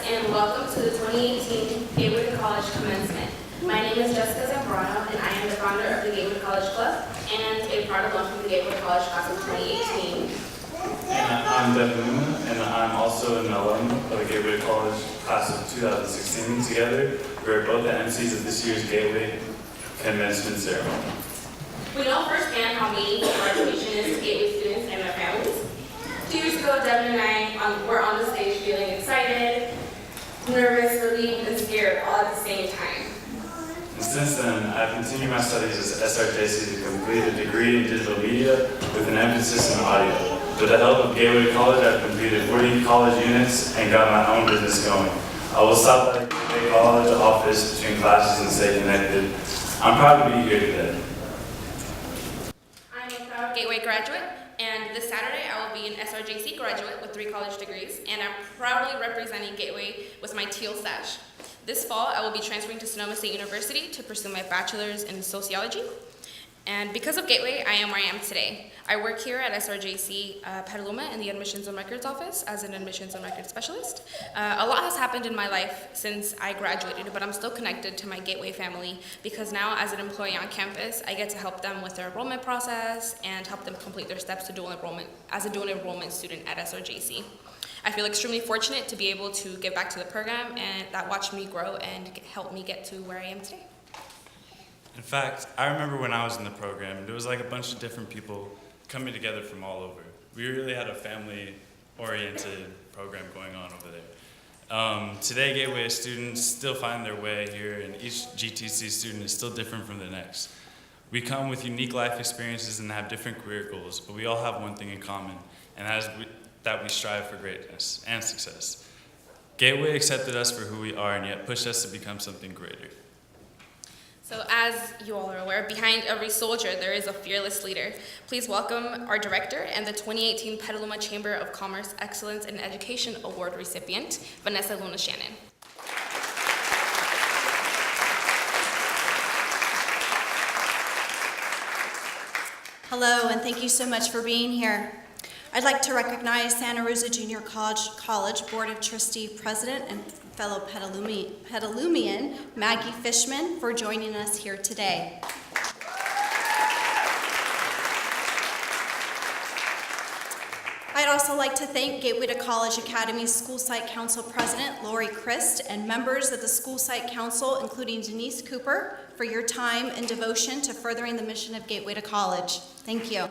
and welcome to the 2018 Gateway to College commencement. My name is Jessica Zambrano, and I am the founder of the Gateway to College Club and a proud alum from the Gateway to College class of 2018. And I'm Devin Luna, and I'm also an alum of the Gateway to College class of 2016. Together, we're both the MCs of this year's Gateway commencement ceremony. We know firsthand how meaningful graduation is to Gateway students and their families. 2 years ago, Devin and I were on the stage feeling excited, nervous, relieved, and scared all at the same time. And since then, I've continued my studies as SRJC to complete a degree in digital media with an emphasis in audio. With the help of Gateway to College, I've completed 40 college units and got my own business going. I will stop by the Gateway College office between classes and stay connected. I'm proud to be here today. I'm a proud Gateway graduate, and this Saturday I will be an SRJC graduate with 3 college degrees, and I'm proudly representing Gateway with my teal sash. This fall, I will be transferring to Sonoma State University to pursue my bachelor's in sociology. And because of Gateway, I am where I am today. I work here at SRJC-Petaluma in the Admissions and Records Office as an admissions and records specialist. A lot has happened in my life since I graduated, but I'm still connected to my Gateway family because now as an employee on campus, I get to help them with their enrollment process and help them complete their steps to dual enrollment as a dual enrollment student at SRJC. I feel extremely fortunate to be able to give back to the program and that watched me grow and help me get to where I am today. In fact, I remember when I was in the program, there was like a bunch of different people coming together from all over. We really had a family-oriented program going on over there. Today, Gateway students still find their way here, and each GTC student is still different from the next. We come with unique life experiences and have different career goals, but we all have one thing in common, and that we strive for greatness and success. Gateway accepted us for who we are and yet pushed us to become something greater. So as you all are aware, behind every soldier there is a fearless leader. Please welcome our director and the 2018 Petaluma Chamber of Commerce Excellence in Education Award recipient, Vanessa Luna Shannon. Hello, and thank you so much for being here. I'd like to recognize Santa Rosa Junior College Board of Trustee President and fellow Petalumian, Maggie Fishman, for joining us here today. I'd also like to thank Gateway to College Academy School Site Council President Lori Christ and members of the School Site Council, including Denise Cooper, for your time and devotion to furthering the mission of Gateway to College. Thank you.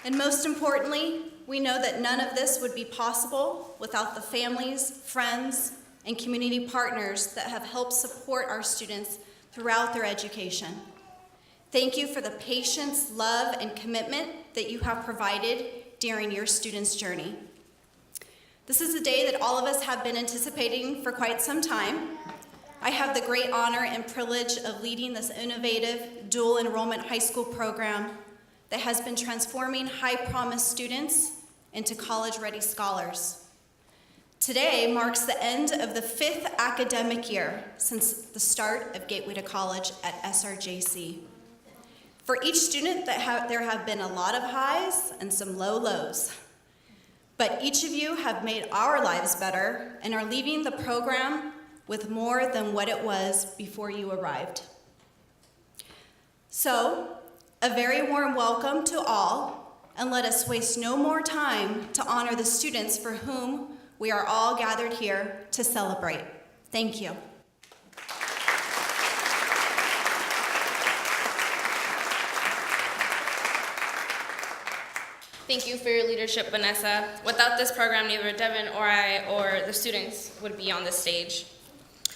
And most importantly, we know that none of this would be possible without the families, friends, and community partners that have helped support our students throughout their education. Thank you for the patience, love, and commitment that you have provided during your students' journey. This is a day that all of us have been anticipating for quite some time. I have the great honor and privilege of leading this innovative dual enrollment high school program that has been transforming high-promise students into college-ready scholars. Today marks the end of the 5th academic year since the start of Gateway to College at SRJC. For each student, there have been a lot of highs and some low lows. But each of you have made our lives better and are leaving the program with more than what it was before you arrived. So, a very warm welcome to all, and let us waste no more time to honor the students for whom we are all gathered here to celebrate. Thank you. Thank you for your leadership, Vanessa. Without this program, neither Devin or I or the students would be on this stage.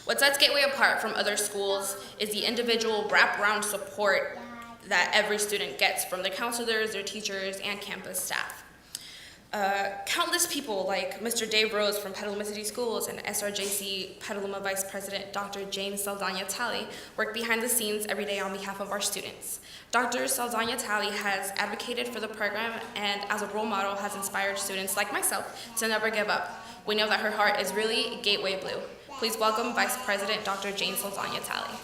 What sets Gateway apart from other schools is the individual wraparound support that every student gets from their counselors, their teachers, and campus staff. Countless people like Mr. Dave Rose from Petaluma City Schools and SRJC Petaluma Vice President Dr. James Saldana-Talley work behind the scenes every day on behalf of our students. Dr. Saldana-Talley has advocated for the program and as a role model has inspired students like myself to never give up. We know that her heart is really Gateway Blue. Please welcome Vice President Dr. James Saldana-Talley.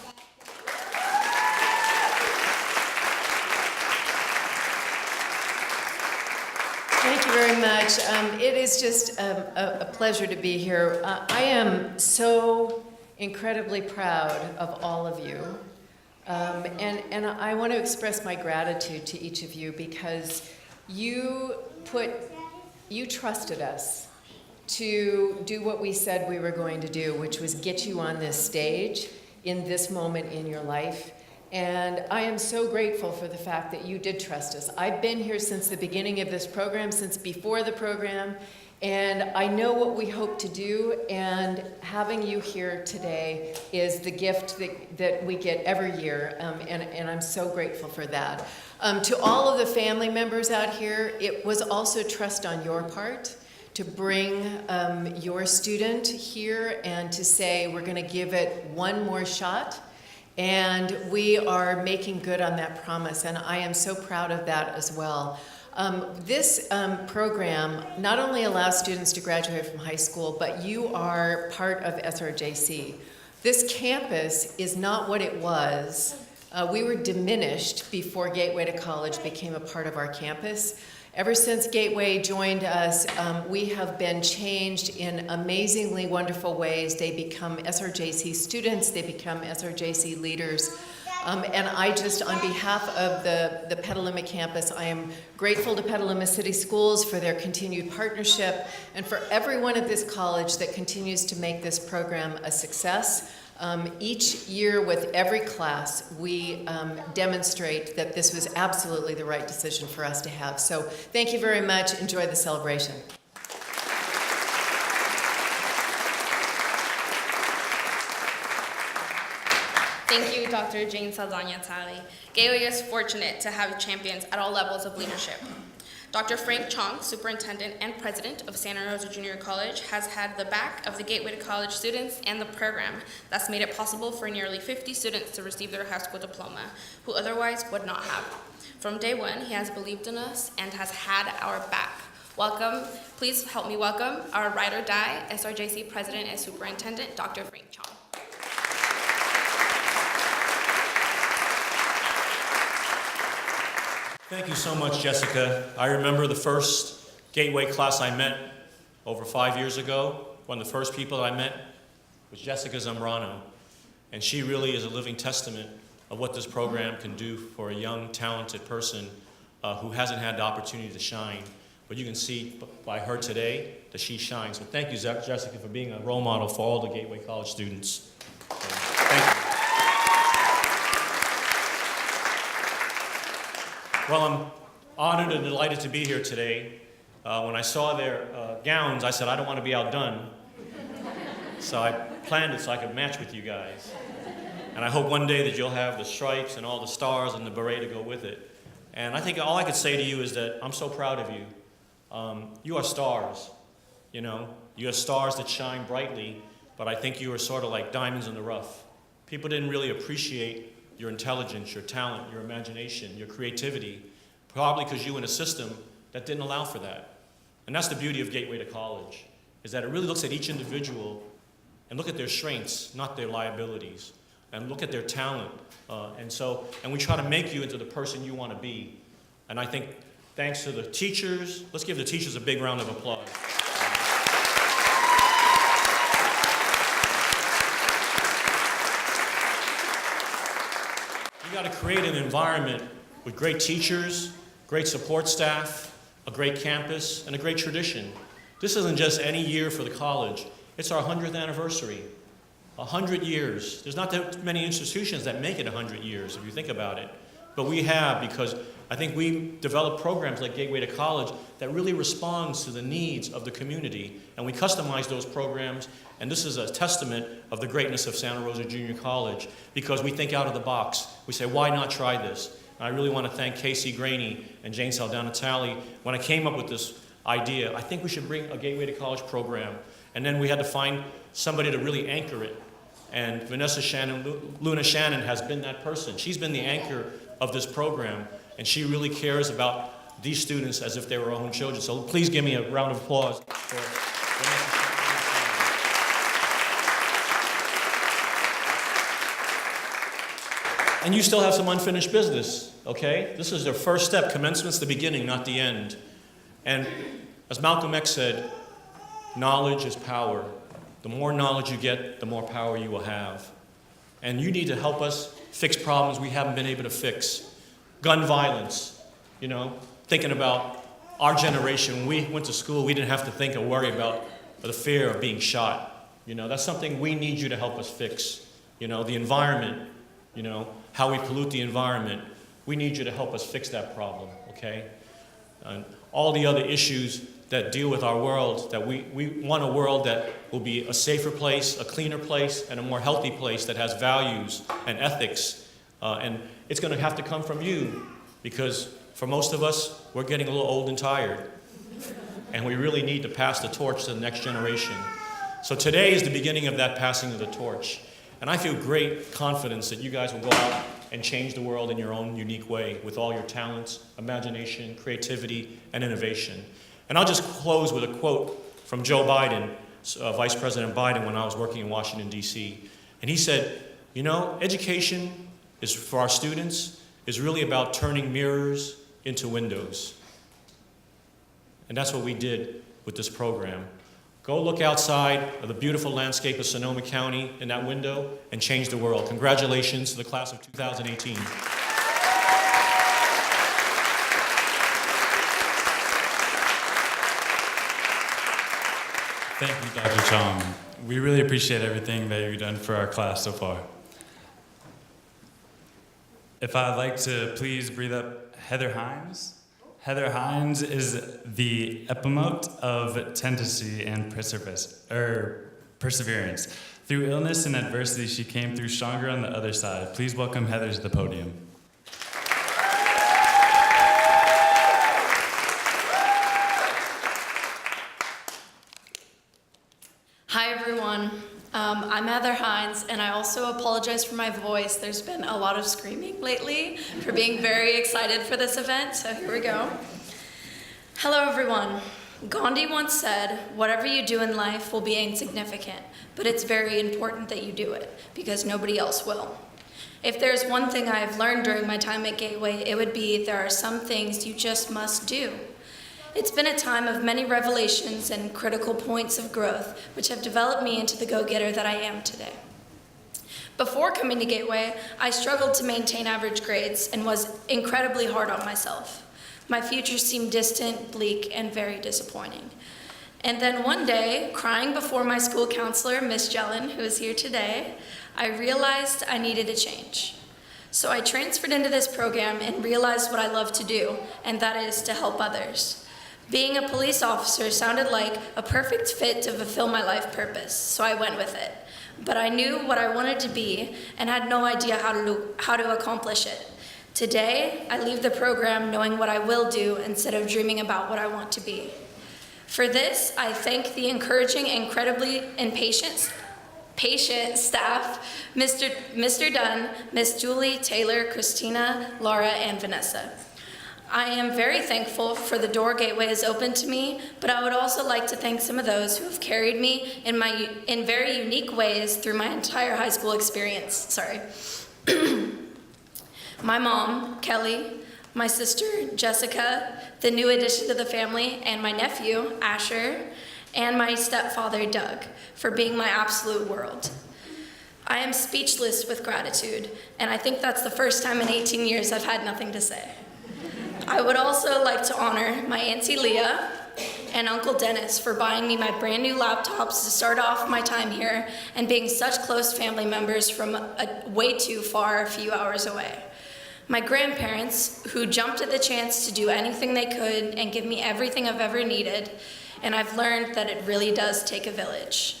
Thank you very much. It is just a pleasure to be here. I am so incredibly proud of all of you. And I want to express my gratitude to each of you because you trusted us to do what we said we were going to do, which was get you on this stage in this moment in your life. And I am so grateful for the fact that you did trust us. I've been here since the beginning of this program, since before the program, and I know what we hope to do, and having you here today is the gift that we get every year, and I'm so grateful for that. To all of the family members out here, it was also trust on your part to bring your student here and to say we're going to give it one more shot. And we are making good on that promise, and I am so proud of that as well. This program not only allows students to graduate from high school, but you are part of SRJC. This campus is not what it was. We were diminished before Gateway to College became a part of our campus. Ever since Gateway joined us, we have been changed in amazingly wonderful ways. They become SRJC students, they become SRJC leaders. And I just, on behalf of the Petaluma campus, I am grateful to Petaluma City Schools for their continued partnership and for everyone at this college that continues to make this program a success. Each year with every class, we demonstrate that this was absolutely the right decision for us to have. So thank you very much. Enjoy the celebration. Thank you, Dr. Jane Saldana-Talley. Gateway is fortunate to have champions at all levels of leadership. Dr. Frank Chong, Superintendent and President of Santa Rosa Junior College, has had the back of the Gateway to College students and the program that's made it possible for nearly 50 students to receive their high school diploma, who otherwise would not have. From day one, he has believed in us and has had our back. Welcome, please help me welcome our ride or die SRJC President and Superintendent, Dr. Frank Chong. Thank you so much, Jessica. I remember the first Gateway class I met over 5 years ago. One of the first people I met was Jessica Zambrano, and she really is a living testament of what this program can do for a young, talented person who hasn't had the opportunity to shine. But you can see by her today that she shines. So thank you, Jessica, for being a role model for all the Gateway College students. Thank you. Well, I'm honored and delighted to be here today. When I saw their gowns, I said, I don't want to be outdone. So I planned it so I could match with you guys. And I hope one day that you'll have the stripes and all the stars and the beret to go with it. And I think all I could say to you is that I'm so proud of you. You are stars, you know. You are stars that shine brightly, but I think you are sort of like diamonds in the rough. People didn't really appreciate your intelligence, your talent, your imagination, your creativity, probably because you were in a system that didn't allow for that. And that's the beauty of Gateway to College, is that it really looks at each individual and look at their strengths, not their liabilities, and look at their talent. And we try to make you into the person you want to be. And I think thanks to the teachers, let's give the teachers a big round of applause. You got to create an environment with great teachers, great support staff, a great campus, and a great tradition. This isn't just any year for the college. It's our 100th anniversary. 100 years. There's not that many institutions that make it 100 years, if you think about it. But we have, because I think we develop programs like Gateway to College that really responds to the needs of the community. And we customize those programs, and this is a testament of the greatness of Santa Rosa Junior College, because we think out of the box. We say, why not try this? And I really want to thank Casey Graney and Jane Saldana-Talley. When I came up with this idea, I think we should bring a Gateway to College program. And then we had to find somebody to really anchor it. And Luna Shannon has been that person. She's been the anchor of this program, and she really cares about these students as if they were her own children. So please give me a round of applause for And you still have some unfinished business, okay? This is their first step. Commencement's the beginning, not the end. And as Malcolm X said, knowledge is power. The more knowledge you get, the more power you will have. And you need to help us fix problems we haven't been able to fix. Gun violence, thinking about our generation. When we went to school, we didn't have to think or worry about the fear of being shot. That's something we need you to help us fix. The environment, how we pollute the environment. We need you to help us fix that problem, okay? And all the other issues that deal with our world, that we want a world that will be a safer place, a cleaner place, and a more healthy place that has values and ethics. And it's going to have to come from you, because for most of us, we're getting a little old and tired. And we really need to pass the torch to the next generation. So today is the beginning of that passing of the torch. And I feel great confidence that you guys will go out and change the world in your own unique way with all your talents, imagination, creativity, and innovation. And I'll just close with a quote from Joe Biden, Vice President Biden, when I was working in Washington, D.C. And he said, education is for our students is really about turning mirrors into windows. And that's what we did with this program. Go look outside of the beautiful landscape of Sonoma County in that window and change the world. Congratulations to the class of 2018. Thank you, Dr. Chong. We really appreciate everything that you've done for our class so far. If I'd like to please breathe up Heather Hines. Heather Hines is the epitome of tenacity and perseverance. Through illness and adversity, she came through stronger on the other side. Please welcome Heather to the podium. Hi, everyone. I'm Heather Hines, and I also apologize for my voice. There's been a lot of screaming lately for being very excited for this event, so here we go. Hello, everyone. Gandhi once said, "Whatever you do in life will be insignificant, but it's very important that you do it, because nobody else will." If there's one thing I have learned during my time at Gateway, it would be there are some things you just must do. It's been a time of many revelations and critical points of growth, which have developed me into the go-getter that I am today. Before coming to Gateway, I struggled to maintain average grades and was incredibly hard on myself. My future seemed distant, bleak, and very disappointing. And then one day, crying before my school counselor, Miss Jellin, who is here today, I realized I needed a change. So I transferred into this program and realized what I love to do, and that is to help others. Being a police officer sounded like a perfect fit to fulfill my life purpose, so I went with it. But I knew what I wanted to be and had no idea how to accomplish it. Today, I leave the program knowing what I will do instead of dreaming about what I want to be. For this, I thank the encouraging, incredibly patient staff, Mr. Dunn, Miss Julie, Taylor, Christina, Laura, and Vanessa. I am very thankful for the door Gateway has opened to me, but I would also like to thank some of those who have carried me in very unique ways through my entire high school experience. My mom, Kelly, my sister, Jessica, the new addition to the family, and my nephew, Asher, and my stepfather, Doug, for being my absolute world. I am speechless with gratitude, and I think that's the first time in 18 years I've had nothing to say. I would also like to honor my Auntie Leah and Uncle Dennis for buying me my brand new laptops to start off my time here and being such close family members from way too far, a few hours away. My grandparents, who jumped at the chance to do anything they could and give me everything I've ever needed, and I've learned that it really does take a village.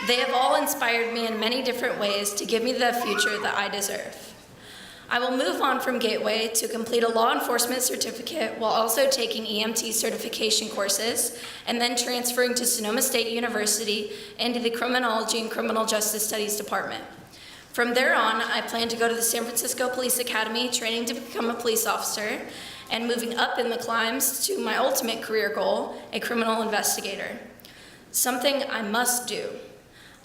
They have all inspired me in many different ways to give me the future that I deserve. I will move on from Gateway to complete a law enforcement certificate while also taking EMT certification courses and then transferring to Sonoma State University into the Criminology and Criminal Justice Studies Department. From there on, I plan to go to the San Francisco Police Academy, training to become a police officer, and moving up in the climbs to my ultimate career goal, a criminal investigator. Something I must do.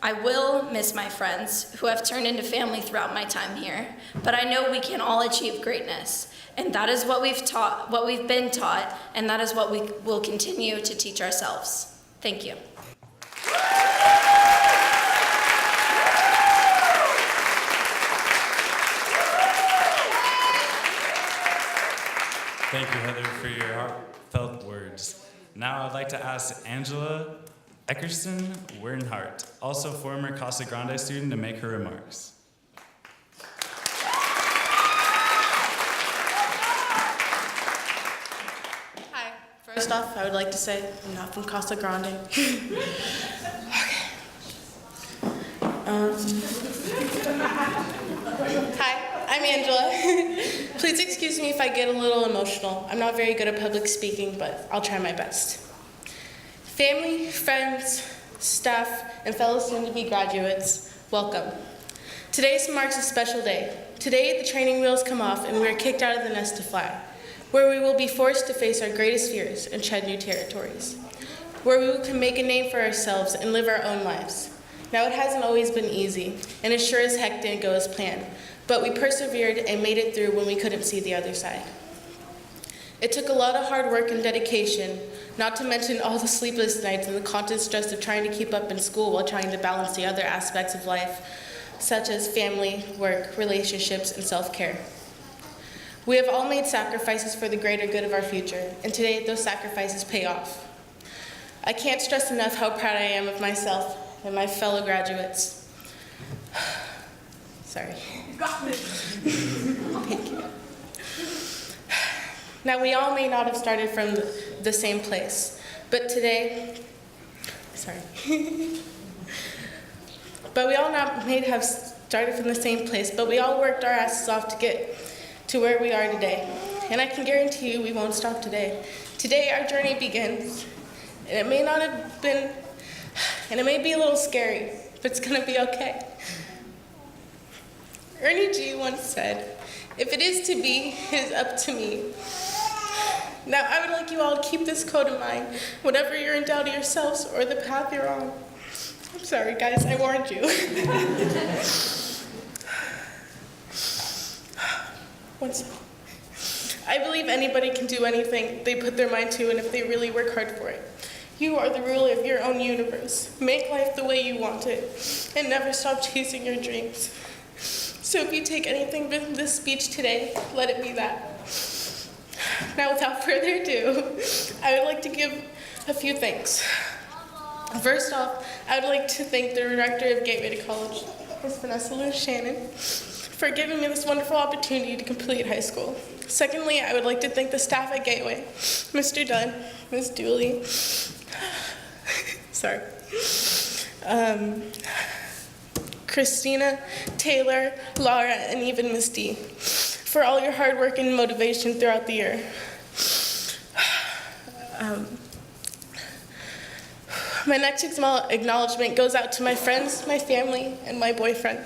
I will miss my friends, who have turned into family throughout my time here, but I know we can all achieve greatness. And that is what we've been taught, and that is what we will continue to teach ourselves. Thank you. Thank you, Heather, for your heartfelt words. Now I'd like to ask Angela Eckerson Wernhardt, also former Casa Grande student, to make her remarks. Hi. First off, I would like to say I'm not from Casa Grande. Hi, I'm Angela. Please excuse me if I get a little emotional. I'm not very good at public speaking, but I'll try my best. Family, friends, staff, and fellow soon-to-be graduates, welcome. Today marks a special day. Today, the training wheels come off and we are kicked out of the nest to fly, where we will be forced to face our greatest fears and tread new territories, where we can make a name for ourselves and live our own lives. Now, it hasn't always been easy, and it sure as heck didn't go as planned, but we persevered and made it through when we couldn't see the other side. It took a lot of hard work and dedication, not to mention all the sleepless nights and the constant stress of trying to keep up in school while trying to balance the other aspects of life, such as family, work, relationships, and self-care. We have all made sacrifices for the greater good of our future, and today those sacrifices pay off. I can't stress enough how proud I am of myself and my fellow graduates. Sorry. You got this. Thank you. Now, we all may not have started from the same place, but today, but we all may have started from the same place, but we all worked our asses off to get to where we are today. And I can guarantee you we won't stop today. Today, our journey begins, and it may not have been, and it may be a little scary, but it's gonna be okay. Ernie G once said, "If it is to be, it is up to me." Now, I would like you all to keep this quote in mind, whatever you're in doubt of yourselves or the path you're on. I'm sorry, guys, I warned you. I believe anybody can do anything they put their mind to, and if they really work hard for it. You are the ruler of your own universe. Make life the way you want it, and never stop chasing your dreams. So if you take anything from this speech today, let it be that. Now, without further ado, I would like to give a few thanks. First off, I would like to thank the director of Gateway to College, Ms. Vanessa Lou Shannon, for giving me this wonderful opportunity to complete high school. Secondly, I would like to thank the staff at Gateway, Mr. Dunn, Ms. Dooley, Christina, Taylor, Laura, and even Ms. D, for all your hard work and motivation throughout the year. My next acknowledgement goes out to my friends, my family, and my boyfriend.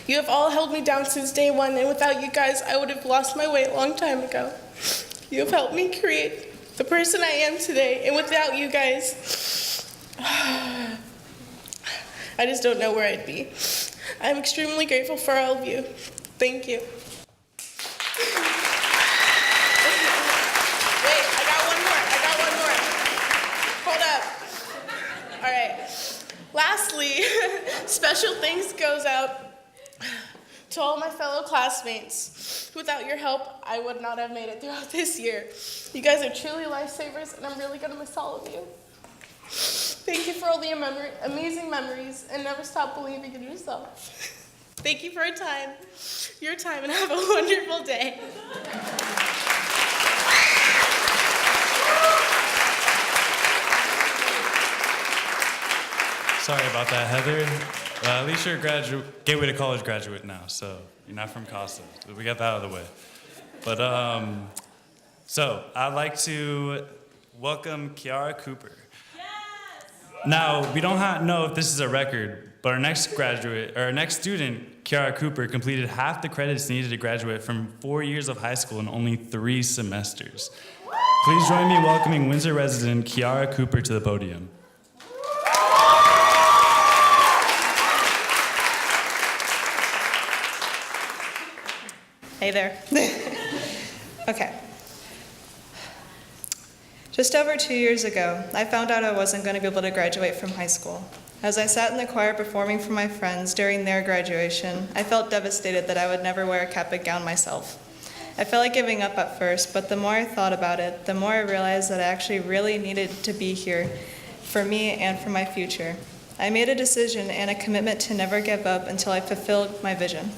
You have all held me down since day one, and without you guys, I would have lost my way a long time ago. You have helped me create the person I am today, and without you guys, I just don't know where I'd be. I'm extremely grateful for all of you. Thank you. Wait, I got one more. Hold up. All right. Lastly, special thanks goes out to all my fellow classmates. Without your help, I would not have made it throughout this year. You guys are truly lifesavers, and I'm really gonna miss all of you. Thank you for all the amazing memories, and never stop believing in yourself. Thank you for your time, and have a wonderful day. Sorry about that, Heather. At least you're a Gateway to College graduate now, so you're not from Casa. We got that out of the way. But so I'd like to welcome Kiara Cooper. Now, we don't know if this is a record, but our next student, Kiara Cooper, completed half the credits needed to graduate from 4 years of high school in only 3 semesters. Please join me in welcoming Windsor resident Kiara Cooper to the podium. Hey there. Okay. Just over 2 years ago, I found out I wasn't going to be able to graduate from high school. As I sat in the choir performing for my friends during their graduation, I felt devastated that I would never wear a cap and gown myself. I felt like giving up at first, but the more I thought about it, the more I realized that I actually really needed to be here for me and for my future. I made a decision and a commitment to never give up until I fulfilled my vision.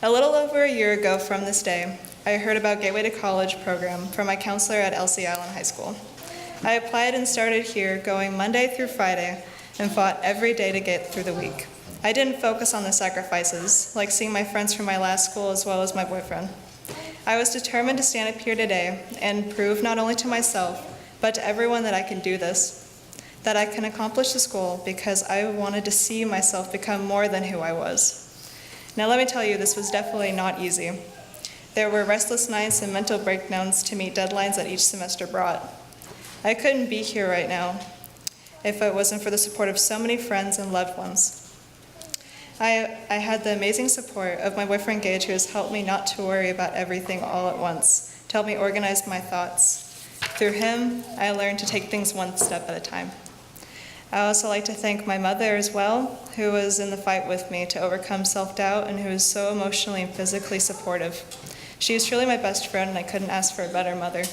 A little over a year ago from this day, I heard about Gateway to College program from my counselor at Elsie Island High School. I applied and started here, going Monday through Friday, and fought every day to get through the week. I didn't focus on the sacrifices, like seeing my friends from my last school as well as my boyfriend. I was determined to stand up here today and prove not only to myself, but to everyone that I can do this, that I can accomplish this goal because I wanted to see myself become more than who I was. Now let me tell you, this was definitely not easy. There were restless nights and mental breakdowns to meet deadlines that each semester brought. I couldn't be here right now if it wasn't for the support of so many friends and loved ones. I had the amazing support of my boyfriend Gage, who has helped me not to worry about everything all at once, to help me organize my thoughts. Through him, I learned to take things one step at a time. I also like to thank my mother as well, who was in the fight with me to overcome self-doubt and who was so emotionally and physically supportive. She is truly my best friend, and I couldn't ask for a better mother.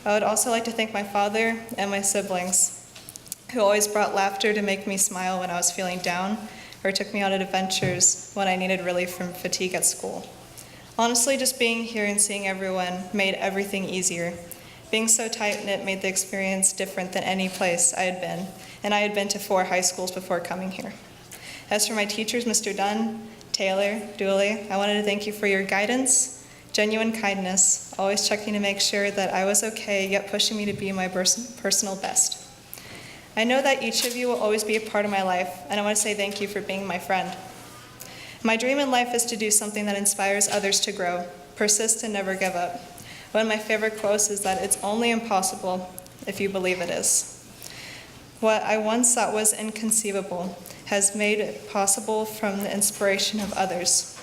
I would also like to thank my father and my siblings, who always brought laughter to make me smile when I was feeling down, or took me on adventures when I needed relief from fatigue at school. Honestly, just being here and seeing everyone made everything easier. Being so tight-knit made the experience different than any place I had been, and I had been to 4 high schools before coming here. As for my teachers, Mr. Dunn, Taylor, Dooley, I wanted to thank you for your guidance, genuine kindness, always checking to make sure that I was okay, yet pushing me to be my personal best. I know that each of you will always be a part of my life, and I want to say thank you for being my friend. My dream in life is to do something that inspires others to grow, persist, and never give up. One of my favorite quotes is that it's only impossible if you believe it is. What I once thought was inconceivable has made it possible from the inspiration of others.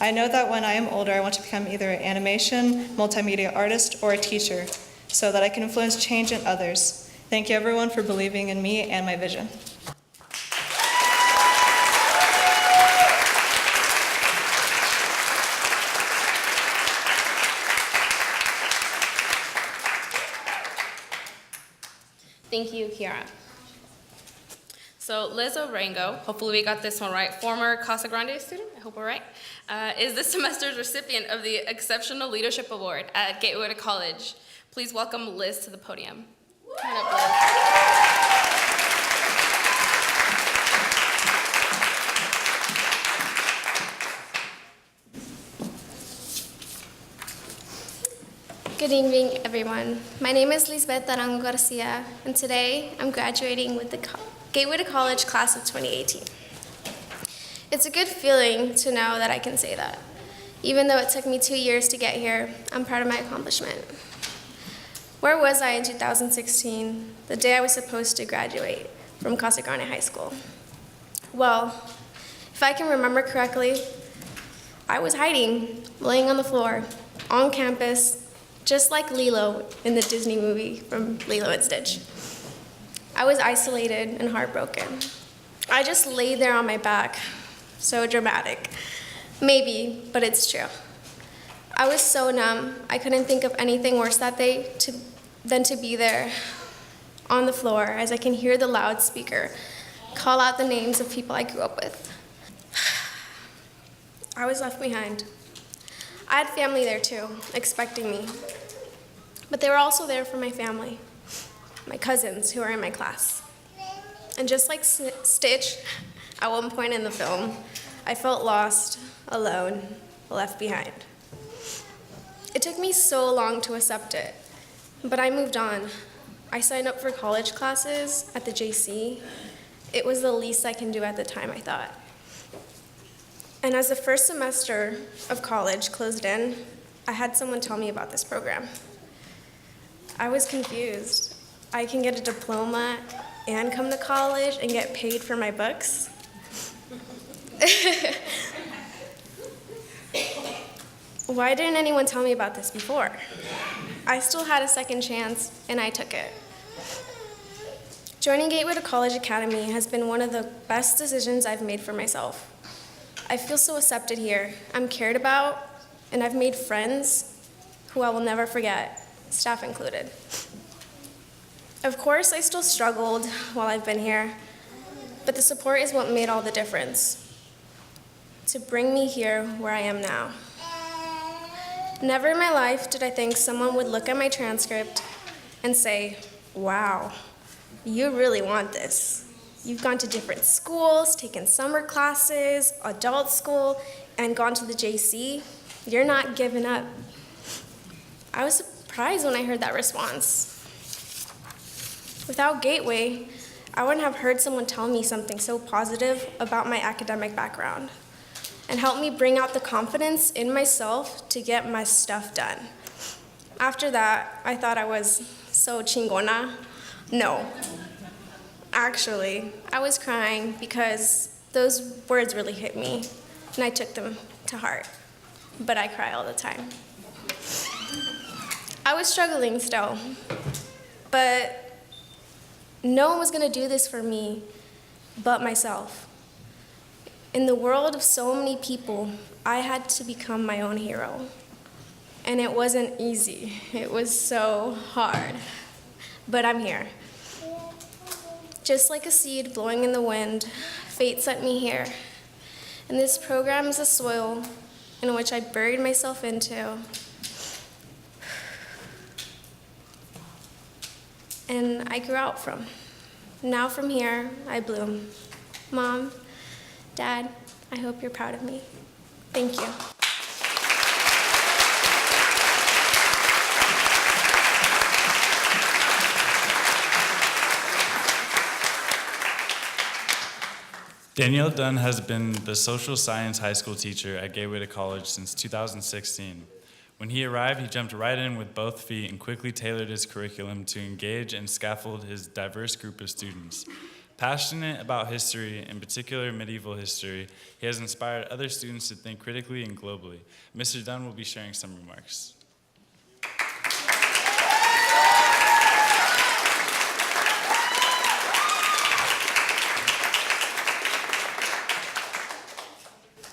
I know that when I am older, I want to become either an animation, multimedia artist, or a teacher, so that I can influence change in others. Thank you, everyone, for believing in me and my vision. Thank you, Kiara. So Liz Orango, hopefully we got this one right, former Casa Grande student, I hope we're right, is this semester's recipient of the Exceptional Leadership Award at Gateway to College. Please welcome Liz to the podium. Come on up, Liz. Good evening, everyone. My name is Lisbeth Arango Garcia, and today I'm graduating with the Gateway to College class of 2018. It's a good feeling to know that I can say that. Even though it took me 2 years to get here, I'm proud of my accomplishment. Where was I in 2016, the day I was supposed to graduate from Casa Grande High School? Well, if I can remember correctly, I was hiding, laying on the floor, on campus, just like Lilo in the Disney movie from Lilo and Stitch. I was isolated and heartbroken. I just laid there on my back. So dramatic. Maybe, but it's true. I was so numb, I couldn't think of anything worse that day than to be there on the floor as I can hear the loudspeaker call out the names of people I grew up with. I was left behind. I had family there too, expecting me. But they were also there for my family, my cousins who are in my class. And just like Stitch, at one point in the film, I felt lost, alone, left behind. It took me so long to accept it, but I moved on. I signed up for college classes at the JC. It was the least I can do at the time, I thought. And as the first semester of college closed in, I had someone tell me about this program. I was confused. I can get a diploma and come to college and get paid for my books? Why didn't anyone tell me about this before? I still had a second chance, and I took it. Joining Gateway to College Academy has been one of the best decisions I've made for myself. I feel so accepted here. I'm cared about, and I've made friends who I will never forget, staff included. Of course, I still struggled while I've been here, but the support is what made all the difference to bring me here where I am now. Never in my life did I think someone would look at my transcript and say, wow, you really want this. You've gone to different schools, taken summer classes, adult school, and gone to the JC. You're not giving up. I was surprised when I heard that response. Without Gateway, I wouldn't have heard someone tell me something so positive about my academic background and help me bring out the confidence in myself to get my stuff done. After that, I thought I was so chingona. No. Actually, I was crying because those words really hit me, and I took them to heart. But I cry all the time. I was struggling still, but no one was gonna do this for me but myself. In the world of so many people, I had to become my own hero. And it wasn't easy. It was so hard. But I'm here. Just like a seed blowing in the wind, fate sent me here. And this program is the soil in which I buried myself into. And I grew out from. Now from here, I bloom. Mom, Dad, I hope you're proud of me. Thank you. Danielle Dunn has been the social science high school teacher at Gateway to College since 2016. When he arrived, he jumped right in with both feet and quickly tailored his curriculum to engage and scaffold his diverse group of students. Passionate about history, in particular medieval history, he has inspired other students to think critically and globally. Mr. Dunn will be sharing some remarks.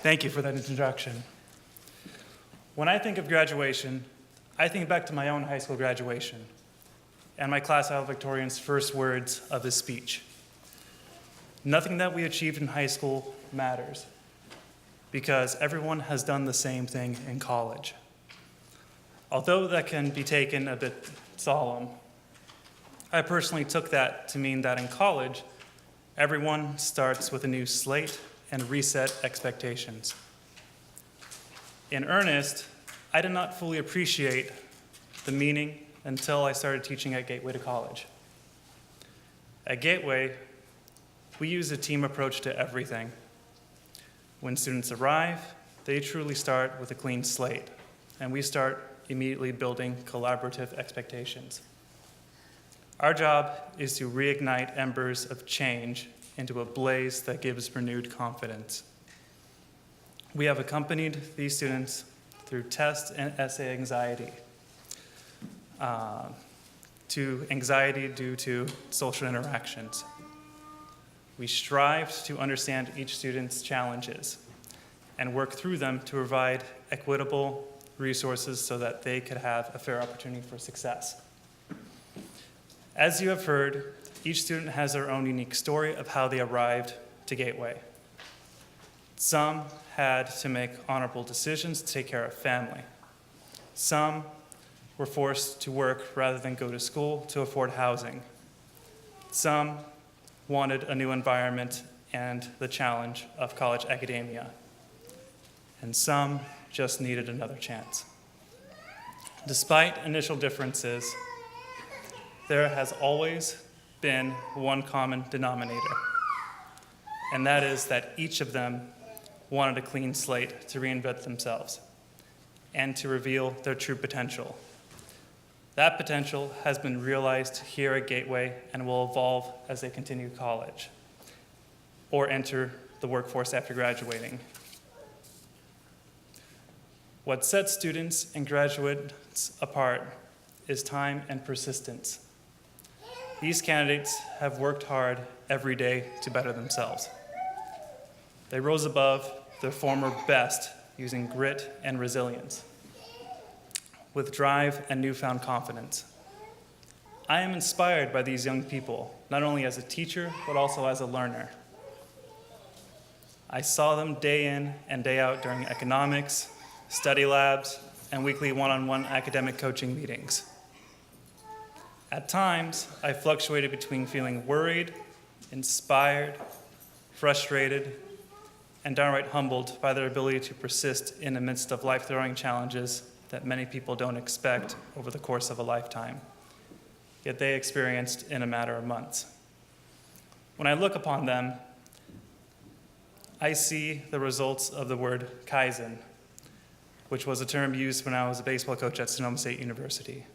Thank you for that introduction. When I think of graduation, I think back to my own high school graduation and my class valedictorian's first words of his speech. Nothing that we achieved in high school matters because everyone has done the same thing in college. Although that can be taken a bit solemn, I personally took that to mean that in college, everyone starts with a new slate and reset expectations. In earnest, I did not fully appreciate the meaning until I started teaching at Gateway to College. At Gateway, we use a team approach to everything. When students arrive, they truly start with a clean slate, and we start immediately building collaborative expectations. Our job is to reignite embers of change into a blaze that gives renewed confidence. We have accompanied these students through test and essay anxiety, to anxiety due to social interactions. We strive to understand each student's challenges and work through them to provide equitable resources so that they could have a fair opportunity for success. As you have heard, each student has their own unique story of how they arrived to Gateway. Some had to make honorable decisions to take care of family. Some were forced to work rather than go to school to afford housing. Some wanted a new environment and the challenge of college academia. And some just needed another chance. Despite initial differences, there has always been one common denominator, and that is that each of them wanted a clean slate to reinvent themselves and to reveal their true potential. That potential has been realized here at Gateway and will evolve as they continue college or enter the workforce after graduating. What sets students and graduates apart is time and persistence. These candidates have worked hard every day to better themselves. They rose above their former best using grit and resilience, with drive and newfound confidence. I am inspired by these young people, not only as a teacher, but also as a learner. I saw them day in and day out during economics, study labs, and weekly one-on-one academic coaching meetings. At times, I fluctuated between feeling worried, inspired, frustrated, and downright humbled by their ability to persist in the midst of life-throwing challenges that many people don't expect over the course of a lifetime, yet they experienced in a matter of months. When I look upon them, I see the results of the word Kaizen, which was a term used when I was a baseball coach at Sonoma State University.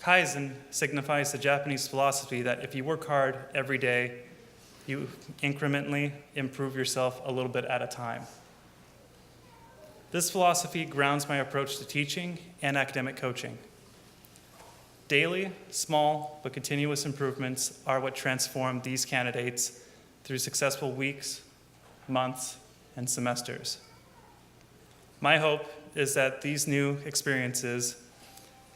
Kaizen signifies the Japanese philosophy that if you work hard every day, you incrementally improve yourself a little bit at a time. This philosophy grounds my approach to teaching and academic coaching. Daily, small, but continuous improvements are what transform these candidates through successful weeks, months, and semesters. My hope is that these new experiences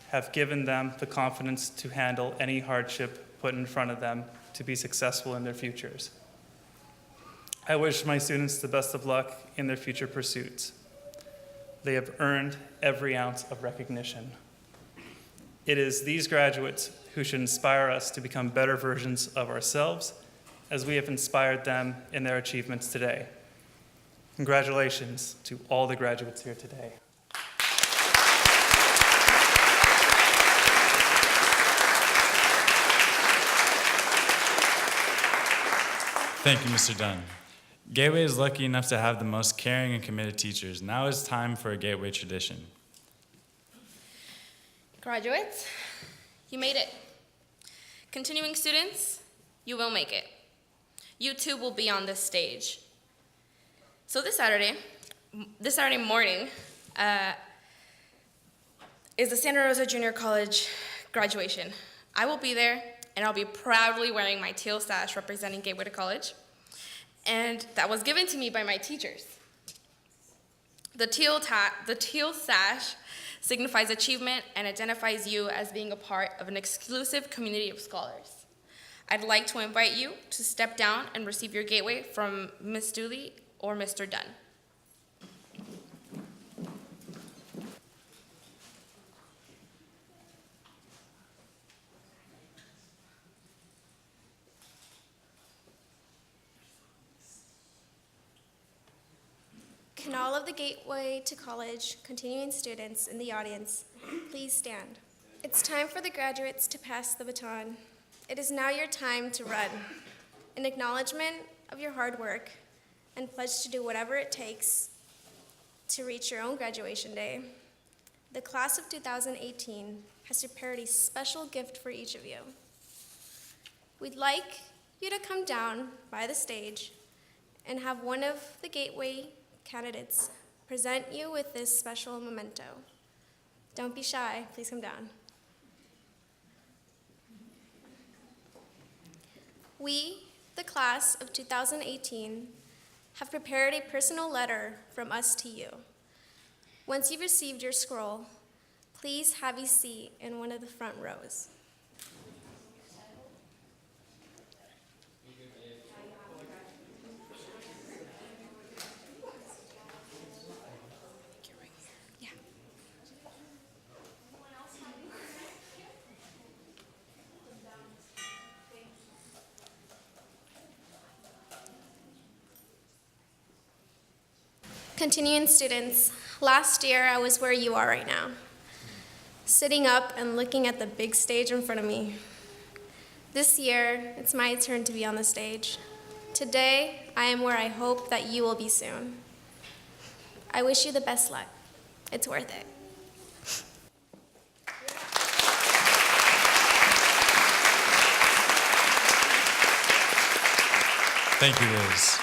have given them the confidence to handle any hardship put in front of them to be successful in their futures. I wish my students the best of luck in their future pursuits. They have earned every ounce of recognition. It is these graduates who should inspire us to become better versions of ourselves as we have inspired them in their achievements today. Congratulations to all the graduates here today. Thank you, Mr. Dunn. Gateway is lucky enough to have the most caring and committed teachers. Now is time for a Gateway tradition. Graduates, you made it. Continuing students, you will make it. You too will be on this stage. So this Saturday morning, is the Santa Rosa Junior College graduation. I will be there, and I'll be proudly wearing my teal sash representing Gateway to College. And that was given to me by my teachers. The teal sash signifies achievement and identifies you as being a part of an exclusive community of scholars. I'd like to invite you to step down and receive your Gateway from Ms. Dooley or Mr. Dunn. Can all of the Gateway to College continuing students in the audience please stand? It's time for the graduates to pass the baton. It is now your time to run. In acknowledgement of your hard work and pledge to do whatever it takes to reach your own graduation day, the class of 2018 has prepared a special gift for each of you. We'd like you to come down by the stage and have one of the Gateway candidates present you with this special memento. Don't be shy, please come down. We, the class of 2018, have prepared a personal letter from us to you. Once you've received your scroll, please have a seat in one of the front rows. Continuing students, last year I was where you are right now, sitting up and looking at the big stage in front of me. This year, it's my turn to be on the stage. Today, I am where I hope that you will be soon. I wish you the best luck. It's worth it. Thank you, Liz.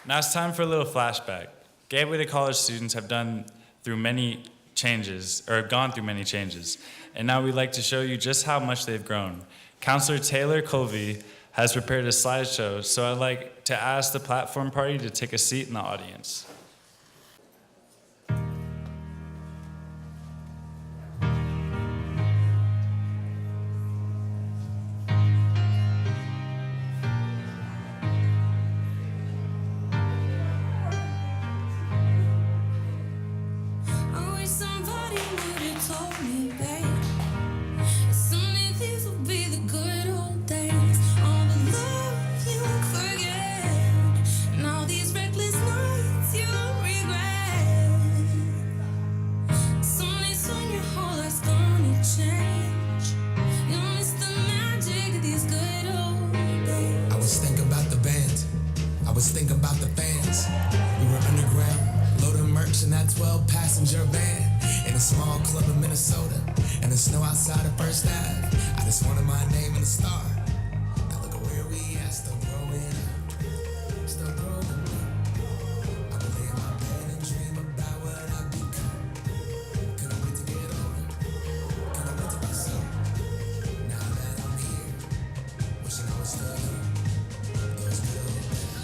Now it's time for a little flashback. Gateway to College students have done through many changes, or gone through many changes. And now we'd like to show you just how much they've grown. Counselor Taylor Colvey has prepared a slideshow, so I'd like to ask the platform party to take a seat in the audience. Think about the fans. We were underground, loading merch in that 12-passenger van in a small club in Minnesota, and the snow outside of First Ave. I just wanted my name and a star. Now look at where we at, still growing up, still growing up. I would lay in my bed and dream about what I've become. Couldn't wait to get older, couldn't wait to be some. Now that I'm here, wishing I was still young. Those good old days.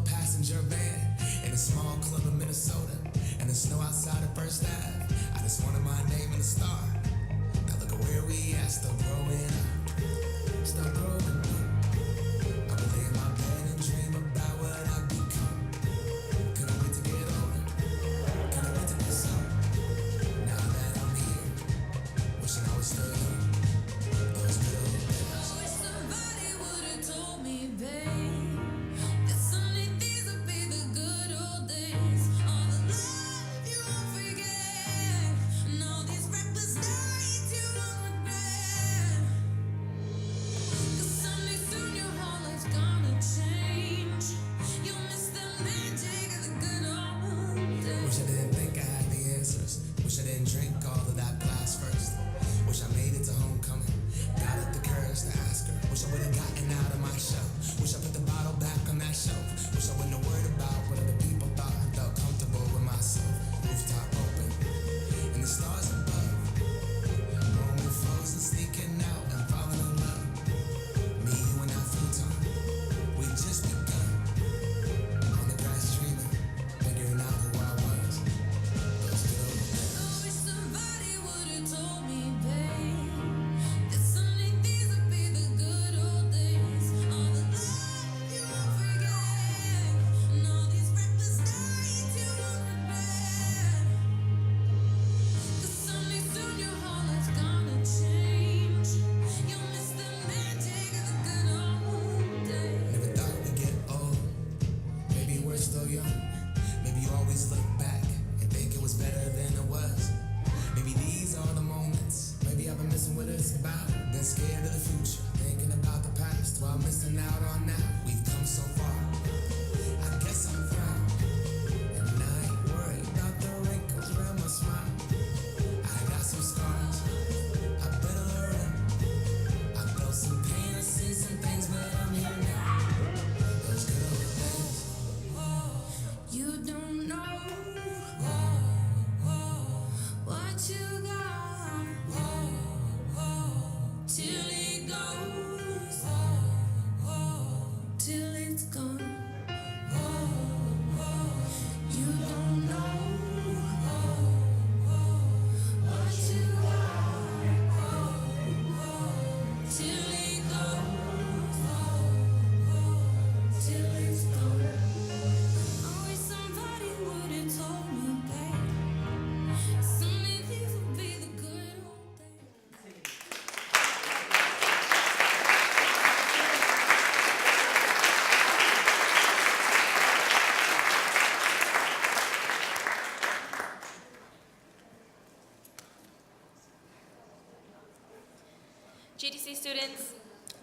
Passenger van in a small club in Minnesota, and the snow outside of First Ave.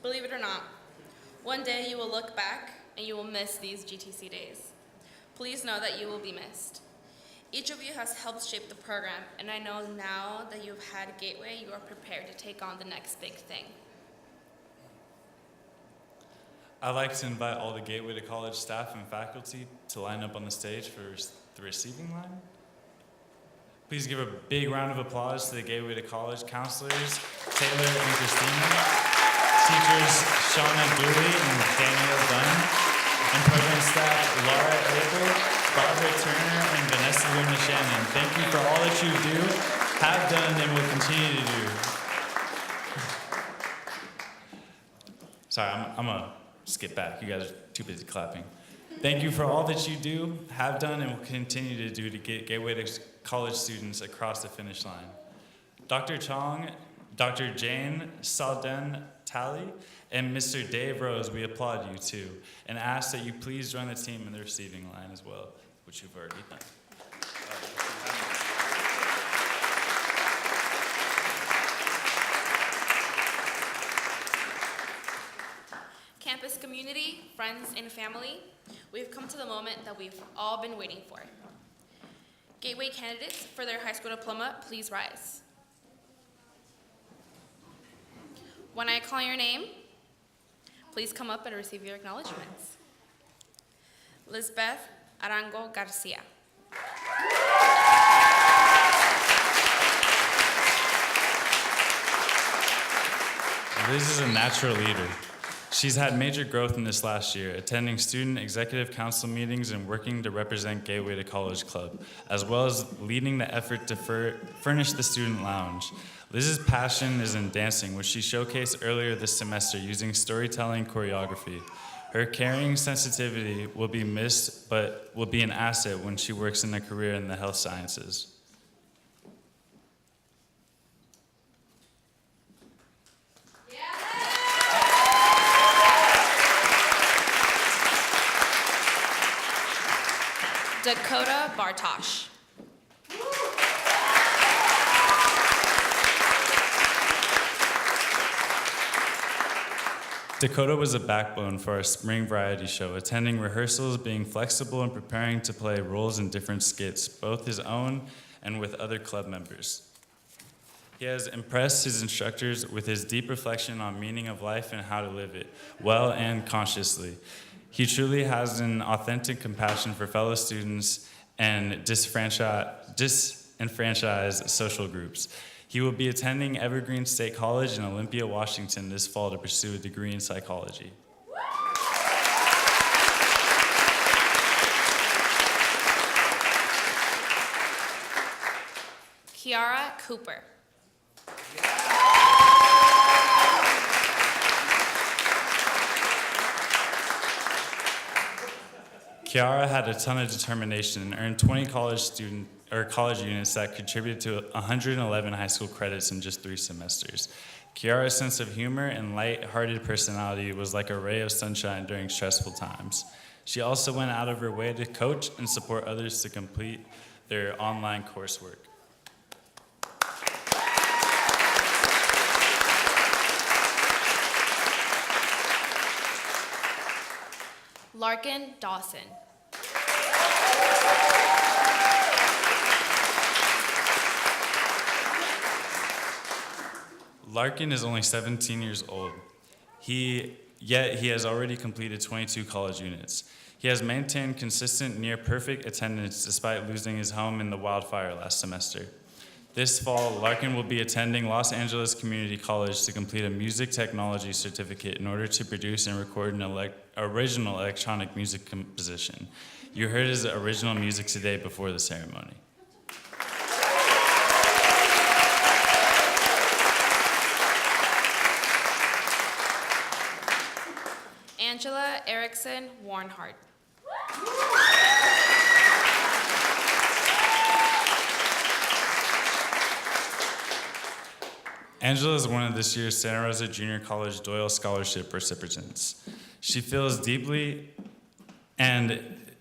Believe it or not, one day you will look back and you will miss these GTC days. Please know that you will be missed. Each of you has helped shape the program, and I know now that you've had Gateway, you are prepared to take on the next big thing. I'd like to invite all the Gateway to College staff and faculty to line up on the stage for the receiving line. Please give a big round of applause to the Gateway to College counselors, Taylor and Christina, teachers Shauna Dooley and Danielle Dunn, and program staff Laura Abel, Barbara Turner, and Vanessa Luna Shannon. Thank you for all that you do, have done, and will continue to do. Sorry, I'm gonna skip back. You guys are too busy clapping. Thank you for all that you do, have done, and will continue to do to get Gateway to College students across the finish line. Dr. Chong, Dr. Jane Salden Talley, and Mr. Dave Rose, we applaud you too, and ask that you please join the team in the receiving line as well, which you've already done. Campus community, friends, and family, we've come to the moment that we've all been waiting for. Gateway candidates for their high school diploma, please rise. When I call your name, please come up and receive your acknowledgements. Lisbeth Arango Garcia. Liz is a natural leader. She's had major growth in this last year, attending student executive council meetings and working to represent Gateway to College Club, as well as leading the effort to furnish the student lounge. Liz's passion is in dancing, which she showcased earlier this semester using storytelling choreography. Her caring sensitivity will be missed, but will be an asset when she works in a career in the health sciences. Dakota Bartosh. Dakota was a backbone for our spring variety show, attending rehearsals, being flexible, and preparing to play roles in different skits, both his own and with other club members. He has impressed his instructors with his deep reflection on meaning of life and how to live it, well and consciously. He truly has an authentic compassion for fellow students and disenfranchised social groups. He will be attending Evergreen State College in Olympia, Washington this fall to pursue a degree in psychology. Kiara Cooper. Kiara had a ton of determination and earned 20 college units that contributed to 111 high school credits in just 3 semesters. Kiara's sense of humor and light-hearted personality was like a ray of sunshine during stressful times. She also went out of her way to coach and support others to complete their online coursework. Larkin Dawson. Larkin is only 17 years old, yet he has already completed 22 college units. He has maintained consistent, near-perfect attendance despite losing his home in the wildfire last semester. This fall, Larkin will be attending Los Angeles Community College to complete a music technology certificate in order to produce and record an original electronic music composition. You heard his original music today before the ceremony. Angela Erickson Warnhart. Angela is one of this year's Santa Rosa Junior College Doyle Scholarship recipients. She feels deeply and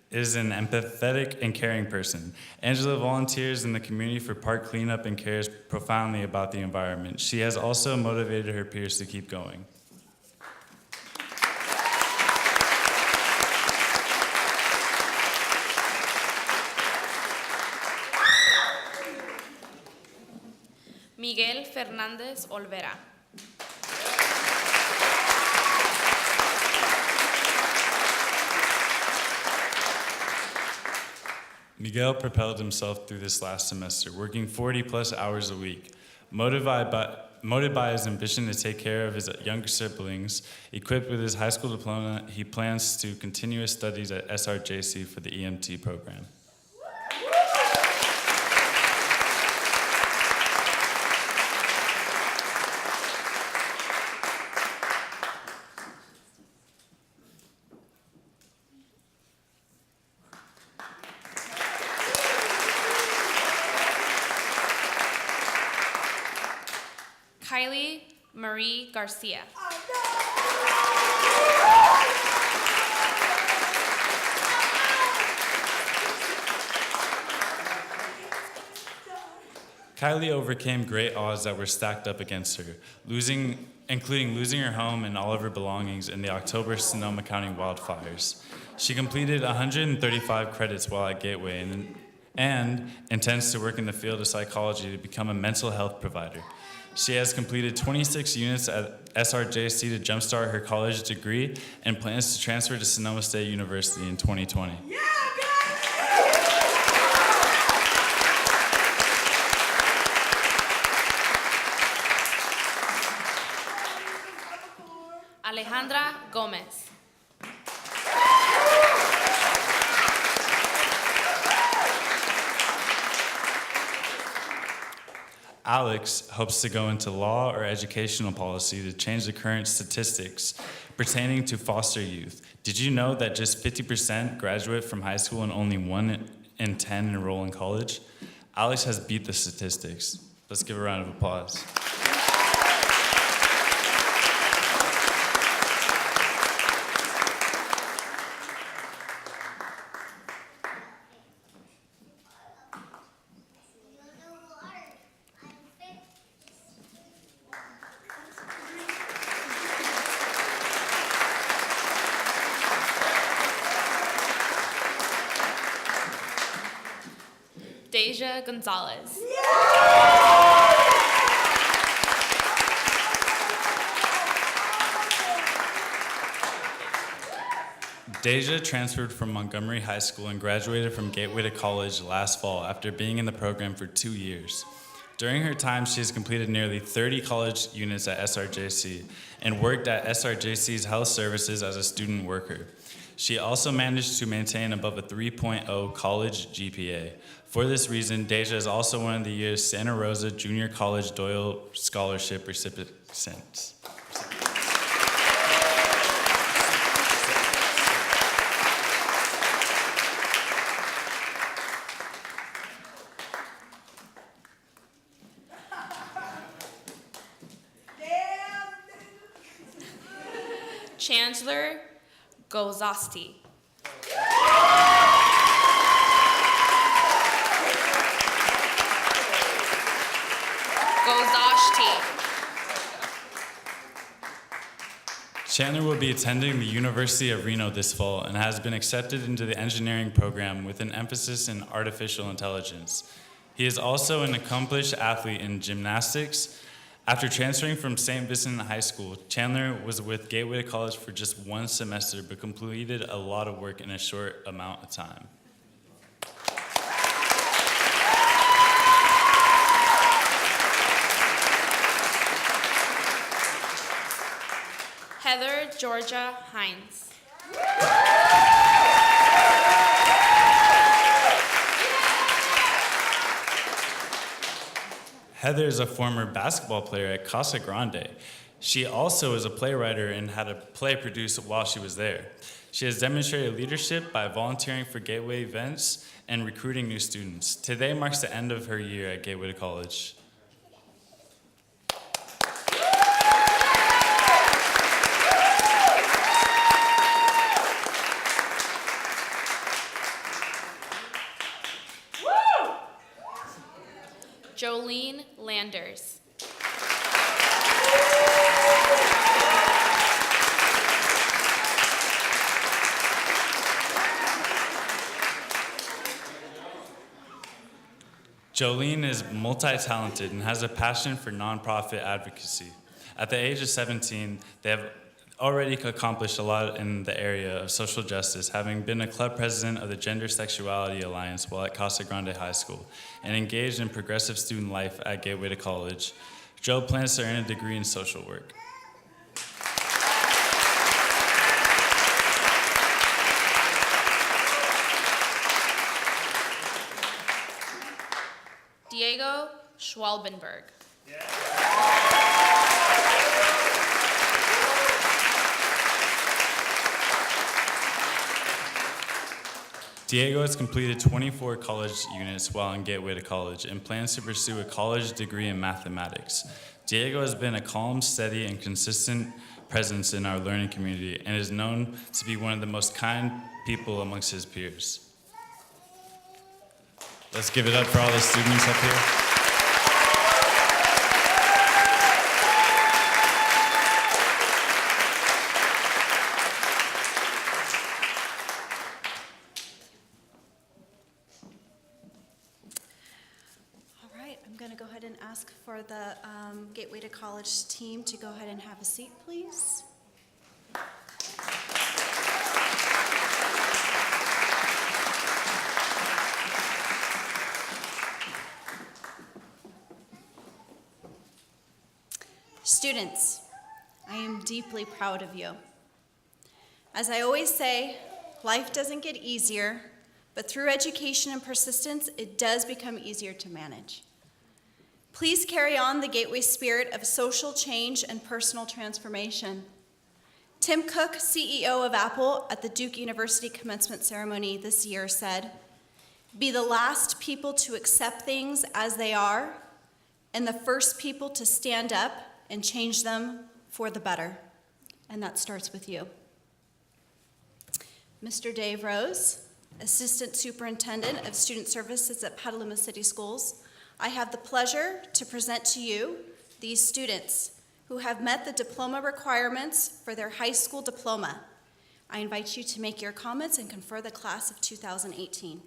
is an empathetic and caring person. Angela volunteers in the community for park cleanup and cares profoundly about the environment. She has also motivated her peers to keep going. Miguel Fernández Olvera. Miguel propelled himself through this last semester, working 40+ hours a week. Motivated by his ambition to take care of his younger siblings, equipped with his high school diploma, he plans to continue his studies at SRJC for the EMT program. Kylie Marie Garcia. Kylie overcame great odds that were stacked up against her, including losing her home and all of her belongings in the October Sonoma County wildfires. She completed 135 credits while at Gateway and intends to work in the field of psychology to become a mental health provider. She has completed 26 units at SRJC to jumpstart her college degree and plans to transfer to Sonoma State University in 2020. Alejandra Gomez. Alex hopes to go into law or educational policy to change the current statistics pertaining to foster youth. Did you know that just 50% graduate from high school and only 1 in 10 enroll in college? Alex has beat the statistics. Let's give a round of applause. Deja Gonzalez. Deja transferred from Montgomery High School and graduated from Gateway to College last fall after being in the program for 2 years. During her time, she has completed nearly 30 college units at SRJC and worked at SRJC's health services as a student worker. She also managed to maintain above a 3.0 college GPA. For this reason, Deja is also one of the year's Santa Rosa Junior College Doyle Scholarship recipients. Chancellor Gozasti. Chandler will be attending the University of Reno this fall and has been accepted into the engineering program with an emphasis in artificial intelligence. He is also an accomplished athlete in gymnastics. After transferring from St. Vincent High School, Chandler was with Gateway College for just 1 semester, but completed a lot of work in a short amount of time. Heather Georgia Hines. Heather is a former basketball player at Casa Grande. She also is a playwright and had a play produced while she was there. She has demonstrated leadership by volunteering for Gateway events and recruiting new students. Today marks the end of her year at Gateway College. Jolene Landers. Jolene is multi-talented and has a passion for nonprofit advocacy. At the age of 17, they have already accomplished a lot in the area of social justice, having been a club president of the Gender Sexuality Alliance while at Casa Grande High School, and engaged in progressive student life at Gateway to College. Jo plans to earn a degree in social work. Diego Schwalbenberg. Diego has completed 24 college units while in Gateway to College and plans to pursue a college degree in mathematics. Diego has been a calm, steady, and consistent presence in our learning community and is known to be one of the most kind people amongst his peers. Let's give it up for all the students up here. I'm going to go ahead and ask for the Gateway to College team to go ahead and have a seat, please. Students, I am deeply proud of you. As I always say, life doesn't get easier, but through education and persistence, it does become easier to manage. Please carry on the Gateway spirit of social change and personal transformation. Tim Cook, CEO of Apple, at the Duke University commencement ceremony this year said, "Be the last people to accept things as they are, and the first people to stand up and change them for the better." And that starts with you. Mr. Dave Rose, Assistant Superintendent of Student Services at Petaluma City Schools, I have the pleasure to present to you these students who have met the diploma requirements for their high school diploma. I invite you to make your comments and confer the class of 2018.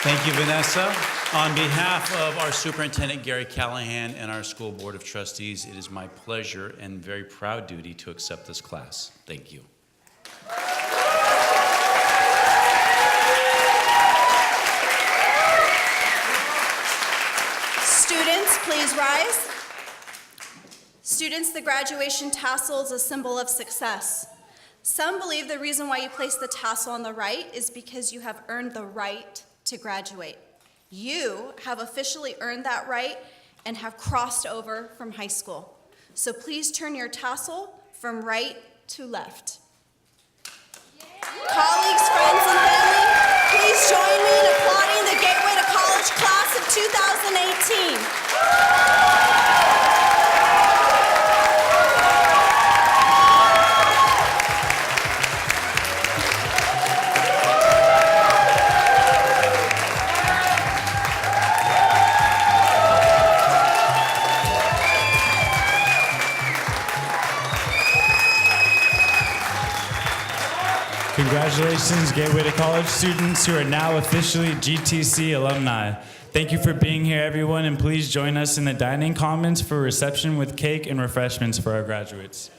Thank you, Vanessa. On behalf of our Superintendent, Gary Callahan, and our School Board of Trustees, it is my pleasure and very proud duty to accept this class. Thank you. Students, please rise. Students, the graduation tassel is a symbol of success. Some believe the reason why you place the tassel on the right is because you have earned the right to graduate. You have officially earned that right and have crossed over from high school. So please turn your tassel from right to left. Colleagues, friends, and family, please join me in applauding the Gateway to College class of 2018. Congratulations, Gateway to College students who are now officially GTC alumni. Thank you for being here, everyone, and please join us in the dining commons for reception with cake and refreshments for our graduates.